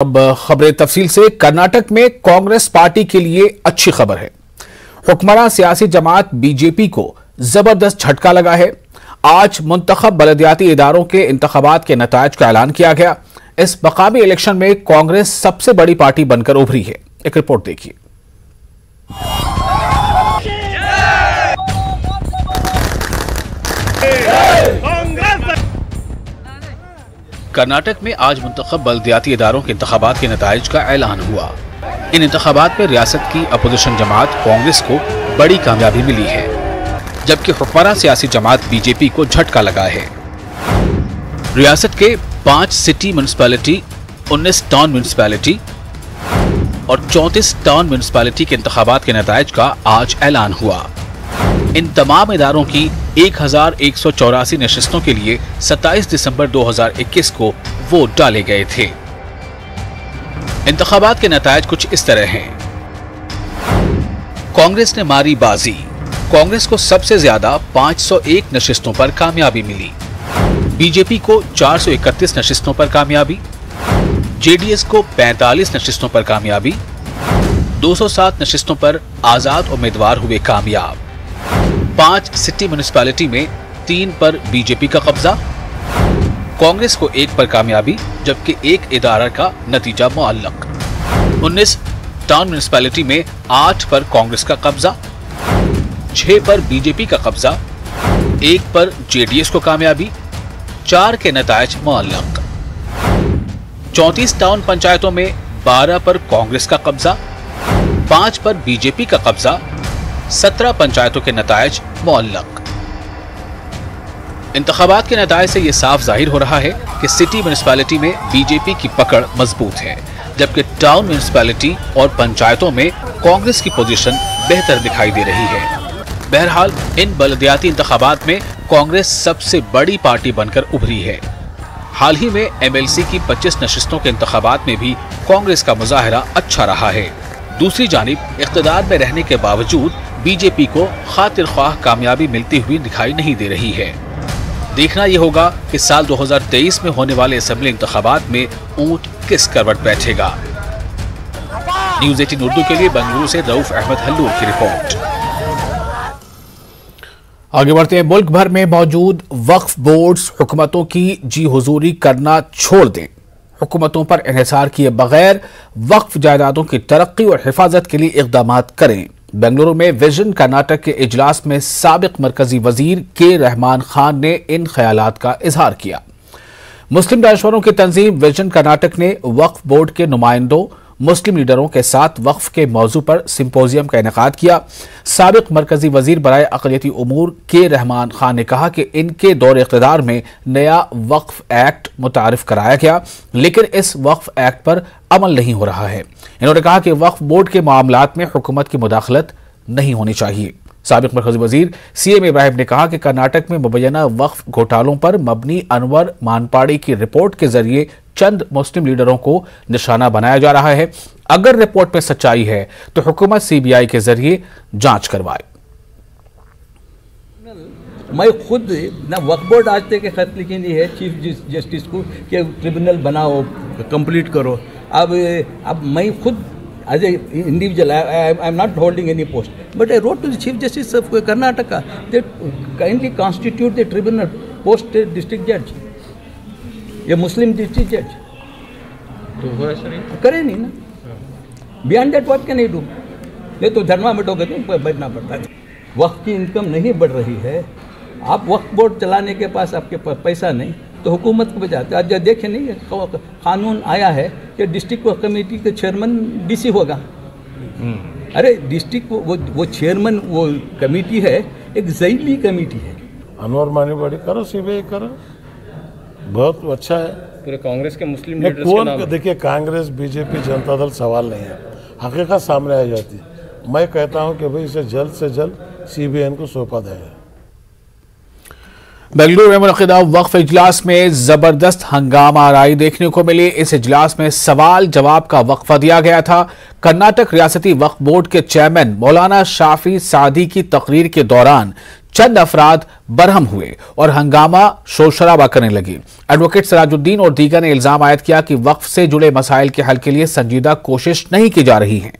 अब खबरें तफसील से। कर्नाटक में कांग्रेस पार्टी के लिए अच्छी खबर है। हुक्मरान सियासी जमात बीजेपी को जबरदस्त झटका लगा है। आज मुंतखब बलदियाती इदारों के इंतखाबात के नतायज का ऐलान किया गया। इस मकामी इलेक्शन में कांग्रेस सबसे बड़ी पार्टी बनकर उभरी है। एक रिपोर्ट देखिए। कर्नाटक में आज मुंतखब बलदियाती इदारों के इंतखाबात के नतायज का ऐलान हुआ। इन इंतखाबात में रियासत की अपोजिशन जमात कांग्रेस को बड़ी कामयाबी मिली है, जबकि हुक्मरान सियासी जमात बीजेपी को झटका लगा है। रियासत के 5 सिटी म्युनिसिपैलिटी, 19 टाउन म्युनिसिपैलिटी और 34 टाउन म्युनिसिपैलिटी के इंतखाबात के नतायज का आज ऐलान हुआ। इन तमाम इदारों की 1184 नशिस्तों के लिए 27 दिसंबर 2021 को वोट डाले गए थे। इंतखाबात के नतायज कुछ इस तरह हैं। कांग्रेस ने मारी बाजी। कांग्रेस को सबसे ज्यादा 501 नशिस्तों पर कामयाबी मिली। बीजेपी को 431 नशिस्तों पर कामयाबी, जेडीएस को 45 नशिस्तों पर कामयाबी, 207 नशिस्तों पर आजाद उम्मीदवार हुए कामयाब। 5 सिटी म्युनिसिपैलिटी में 3 पर बीजेपी का कब्जा, कांग्रेस को 1 पर कामयाबी, जबकि 1 इदारा का नतीजा मुअल्लक। 19 टाउन म्युनिसिपैलिटी में 8 पर कांग्रेस का कब्जा, 6 पर बीजेपी का कब्जा, 1 पर जेडीएस को कामयाबी, 4 के नतायज मुअल्लक। 34 टाउन पंचायतों में 12 पर कांग्रेस का कब्जा, 5 पर बीजेपी का कब्जा, 17 पंचायतों के नतायज मुअल्लक। इंतखाबात के नतायज से यह साफ जाहिर हो रहा है कि सिटी म्युनिसिपैलिटी में बीजेपी की पकड़ मजबूत है, जबकि टाउन म्युनिसिपैलिटी और पंचायतों में कांग्रेस की पोजीशन बेहतर दिखाई दे रही है। बहरहाल इन बलदियाती इंतखाबात में कांग्रेस सबसे बड़ी पार्टी बनकर उभरी है। हाल ही में एमएलसी की 25 नशिस्तों के इंतखाबात में भी कांग्रेस का मुजाहरा अच्छा रहा है। दूसरी जानिब इख्तिदार में रहने के बावजूद बीजेपी को खातिर ख्वाह कामयाबी मिलती हुई दिखाई नहीं दे रही है। देखना यह होगा कि साल 2023 में होने वाले असेंबली इंतखाबात में ऊंट किस करवट बैठेगा। न्यूज़ 18 उर्दू के लिए बेंगलुरु से रऊफ अहमद हल्लूर की रिपोर्ट। आगे बढ़ते हैं। मुल्क भर में मौजूद वक्फ बोर्ड्स हुकूमतों की जी हुजूरी करना छोड़ दें। हुकूमतों पर इन्हिसार किए बगैर वक्फ जायदादों की तरक्की और हिफाजत के लिए इक़दाम करें। बेंगलुरु में विजन कर्नाटक के इजलास में साबिक मरकजी वजीर के रहमान खान ने इन ख्यालात का इजहार किया। मुस्लिम दानिशवरों की तंजीम विजन कर्नाटक ने वक्फ बोर्ड के नुमाइंदों, मुस्लिम लीडरों के साथ वक्फ के मौजू पर सिंपोजियम का इनेकाद किया। साबिक मरकजी वजीर बराए अक़लियती उमूर के रहमान खान ने कहा कि इनके दौर इक़्तिदार में नया वक्फ एक्ट मुतारिफ कराया गया, लेकिन इस वक्फ एक्ट पर अमल नहीं हो रहा है। इन्होंने कहा कि वक्फ बोर्ड के मामलात में हुकूमत की मुदाखलत नहीं होनी चाहिए। साबिक मरकजी वजीर सीएम इब्राहिम ने कहा कि कर्नाटक में मुबैना वक्फ घोटालों पर मबनी अनवर मानपाड़ी की रिपोर्ट के जरिए चंद मुस्लिम लीडरों को निशाना बनाया जा रहा है। अगर रिपोर्ट में सच्चाई है तो हुकूमत सीबीआई के जरिए जांच करवाए। मैं खुद ना वक्फ बोर्ड आज तक खत लिखी नहीं है चीफ जस्टिस को कि ट्रिब्यूनल बनाओ, कंप्लीट करो। अब मैं खुद as a individual, I am not holding any post, but I wrote to the Chief Justice of Karnataka that kindly constitute the tribunal, post a district judge, a Muslim district judge. तो हुआ sir करे नहीं ना। Beyond that what can I do? नहीं तो धर्मा मिटोगे तो बैठना पड़ता है। वक्फ की इनकम नहीं बढ़ रही है, आप वक्फ बोर्ड चलाने के पास आपके पास पैसा नहीं तो हुकूमत को बचाते। आज देखे नहीं कानून आया है कि डिस्ट्रिक्ट कमेटी के चेयरमैन डीसी होगा। अरे डिस्ट्रिक्ट वो चेयरमैन वो कमेटी है, एक ज़ैली कमेटी है। अनवर मानीवाड़ी करो, सीबीआई करो, बहुत अच्छा है। पूरे कांग्रेस के मुस्लिम लीडर्स कौन देखिए, कांग्रेस बीजेपी जनता दल सवाल नहीं है, हकीकत सामने आ जाती है। मैं कहता हूं कि भाई इसे जल्द से जल्द सीबीआई को सौंपा देगा। बेंगलुरु में मुनक़िदा वक्फ इजलास में जबरदस्त हंगामा आराई देखने को मिली। इस इजलास में सवाल जवाब का वक्फा दिया गया था। कर्नाटक रियासती वक्फ बोर्ड के चेयरमैन मौलाना शाफी सादी की तकरीर के दौरान चंद अफराद बरहम हुए और हंगामा शोर शराबा करने लगी। एडवोकेट सिराजुद्दीन और दीगर ने इल्जाम आयद किया कि वक्फ से जुड़े मसाइल के हल के लिए संजीदा कोशिश नहीं की जा रही है।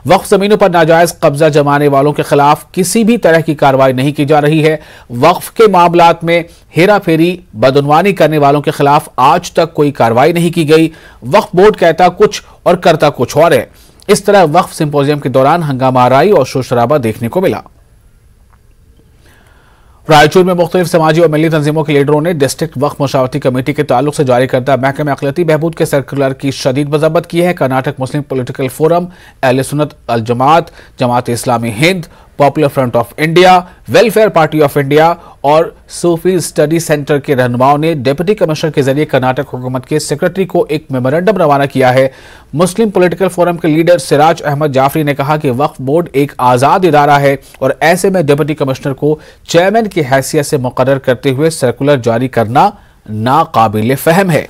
वक्फ जमीनों पर नाजायज कब्जा जमाने वालों के खिलाफ किसी भी तरह की कार्रवाई नहीं की जा रही है। वक्फ के मामलात में हेरा फेरी बदउनवानी करने वालों के खिलाफ आज तक कोई कार्रवाई नहीं की गई। वक्फ बोर्ड कहता कुछ और करता कुछ और है। इस तरह वक्फ सिंपोजियम के दौरान हंगामा आराई और शोर शराबा देखने को मिला। रायचूर में मुख्तलिफ समाजी और मिली तंजीमों के लीडरों ने डिस्ट्रिक्ट वक्फ मशावरती कमेटी के ताल्लुक से जारी करदा महकमे अक़लियती बहबूद के सर्कुलर की शदीद मज़म्मत की है। कर्नाटक मुस्लिम political forum, Ahle Sunnat Al Jamaat, Jamaat Islami Hind, popular front of India, welfare party of India और सूफी स्टडी सेंटर के रहनुमाओं ने डिप्टी कमिश्नर के जरिए कर्नाटक हुकूमत के सेक्रेटरी को एक मेमोरेंडम रवाना किया है। मुस्लिम पॉलिटिकल फोरम के लीडर सिराज अहमद जाफरी ने कहा कि वक्फ बोर्ड एक आज़ाद इदारा है और ऐसे में डिप्टी कमिश्नर को चेयरमैन की हैसियत से मुकर्रर करते हुए सर्कुलर जारी करना नाकाबिल फहम है।